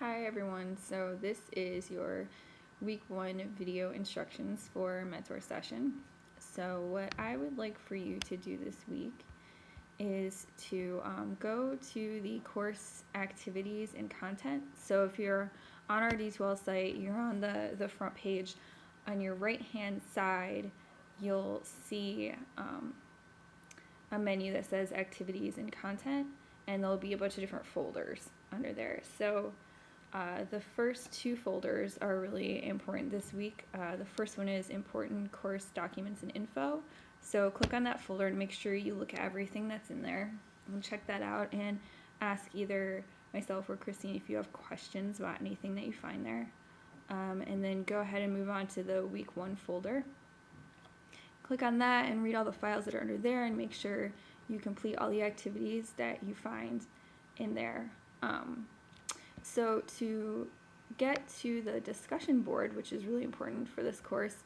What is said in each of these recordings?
Hi everyone, so this is your week 1 video instructions for mentor session. So what I would like for you to do this week is to go to the course activities and content. So if you're on our D2L site, you're on the front page. On your right hand side, you'll see a menu that says activities and content, and there'll be a bunch of different folders under there. So the first two folders are really important this week. The first one is important course documents and info. So click on that folder and make sure you look at everything that's in there and check that out and ask either myself or Christine if you have questions about anything that you find there. And then go ahead and move on to the week 1 folder. Click on that and read all the files that are under there and make sure you complete all the activities that you find in there. So to get to the discussion board, which is really important for this course,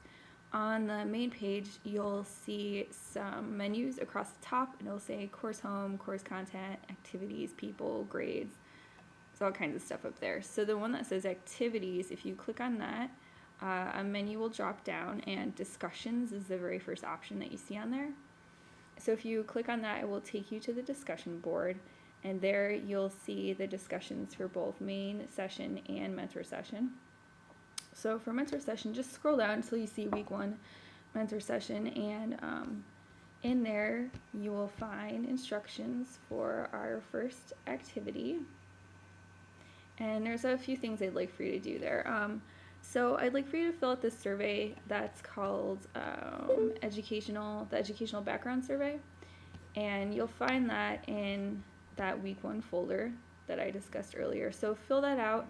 on the main page you'll see some menus across the top, and it'll say course home, course content, activities, people, grades. There's all kinds of stuff up there. So the one that says activities, if you click on that, a menu will drop down, and discussions is the very first option that you see on there. So if you click on that, it will take you to the discussion board, and there you'll see the discussions for both main session and mentor session. So for mentor session, just scroll down until you see week 1 mentor session, and in there you will find instructions for our first activity. And there's a few things I'd like for you to do there. So I'd like for you to fill out this survey that's called the educational background survey, and you'll find that in that week 1 folder that I discussed earlier. So fill that out,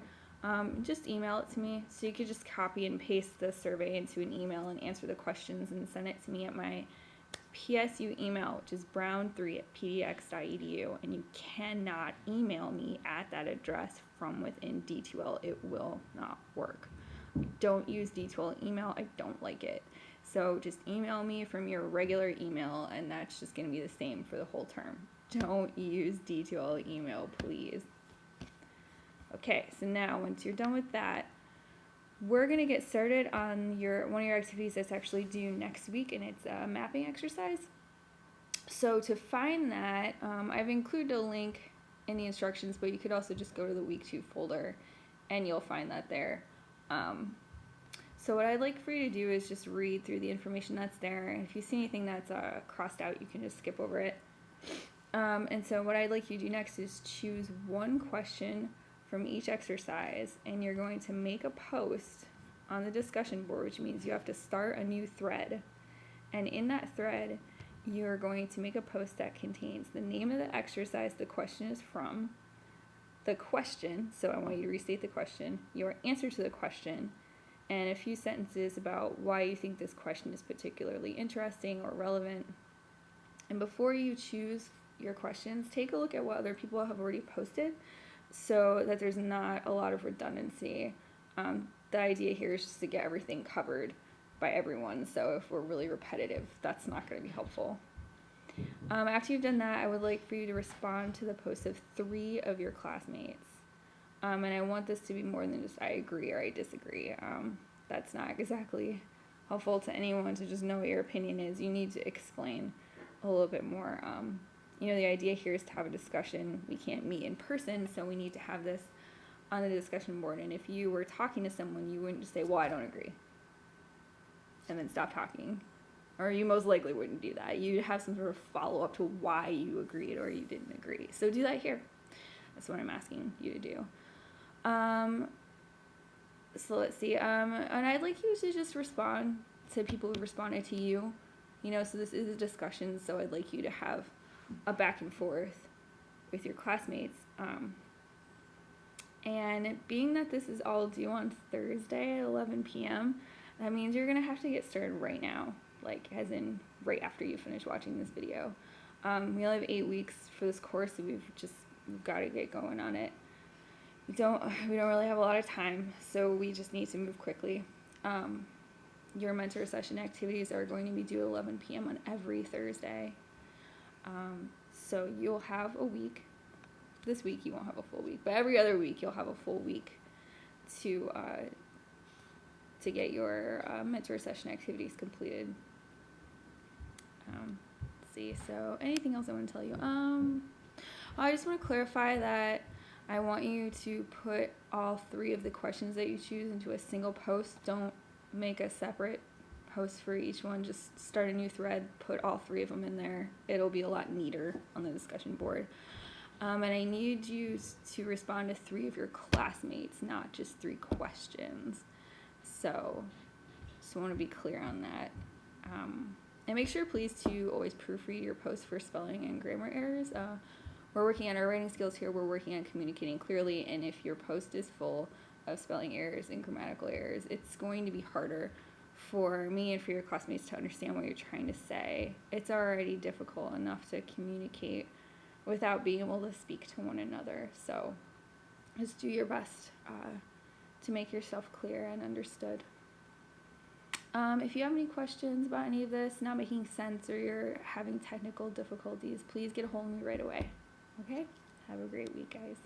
just email it to me. So you could just copy and paste the survey into an email and answer the questions and send it to me at my PSU email, which is brown3@pdx.edu, and you cannot email me at that address from within D2L. It will not work. Don't use D2L email. I don't like it. So just email me from your regular email, and that's just going to be the same for the whole term. Don't use D2L email, please. Okay, so now once you're done with that, we're going to get started on one of your activities that's actually due next week, and it's a mapping exercise. So to find that, I've included a link in the instructions, but you could also just go to the week 2 folder and you'll find that there. So what I'd like for you to do is just read through the information that's there, and if you see anything that's crossed out, you can just skip over it. And so what I'd like you to do next is choose one question from each exercise, and you're going to make a post on the discussion board, which means you have to start a new thread. And in that thread, you're going to make a post that contains the name of the exercise the question is from, the question, so I want you to restate the question, your answer to the question, and a few sentences about why you think this question is particularly interesting or relevant. And before you choose your questions, take a look at what other people have already posted so that there's not a lot of redundancy. The idea here is just to get everything covered by everyone, so if we're really repetitive, that's not going to be helpful. After you've done that, I would like for you to respond to the posts of 3 of your classmates. And I want this to be more than just I agree or I disagree. That's not exactly helpful to anyone to just know what your opinion is. You need to explain a little bit more. The idea here is to have a discussion. We can't meet in person, so we need to have this on the discussion board. And if you were talking to someone, you wouldn't just say, well, I don't agree, and then stop talking. Or you most likely wouldn't do that. You'd have some sort of follow-up to why you agreed or you didn't agree. So do that here. That's what I'm asking you to do. So let's see. And I'd like you to just respond to people who responded to you. So this is a discussion, so I'd like you to have a back and forth with your classmates. And being that this is all due on Thursday at 11 p.m., that means you're going to have to get started right now, like as in right after you finish watching this video. We only have 8 weeks for this course, so we've got to get going on it. We don't really have a lot of time, so we just need to move quickly. Your mentor session activities are going to be due at 11 p.m. on every Thursday. So you'll have a week this week you won't have a full week, but every other week you'll have a full week to get your mentor session activities completed. Let's see, so anything else I want to tell you? I just want to clarify that I want you to put all 3 of the questions that you choose into a single post. Don't make a separate post for each one. Just start a new thread, put all 3 of them in there. It'll be a lot neater on the discussion board. And I need you to respond to 3 of your classmates, not just 3 questions. So just want to be clear on that. And make sure, please, to always proofread your posts for spelling and grammar errors. We're working on our writing skills here. We're working on communicating clearly. And if your post is full of spelling errors and grammatical errors, it's going to be harder for me and for your classmates to understand what you're trying to say. It's already difficult enough to communicate without being able to speak to one another. So just do your best to make yourself clear and understood. If you have any questions about any of this not making sense, or you're having technical difficulties, please get a hold of me right away. Okay? Have a great week, guys.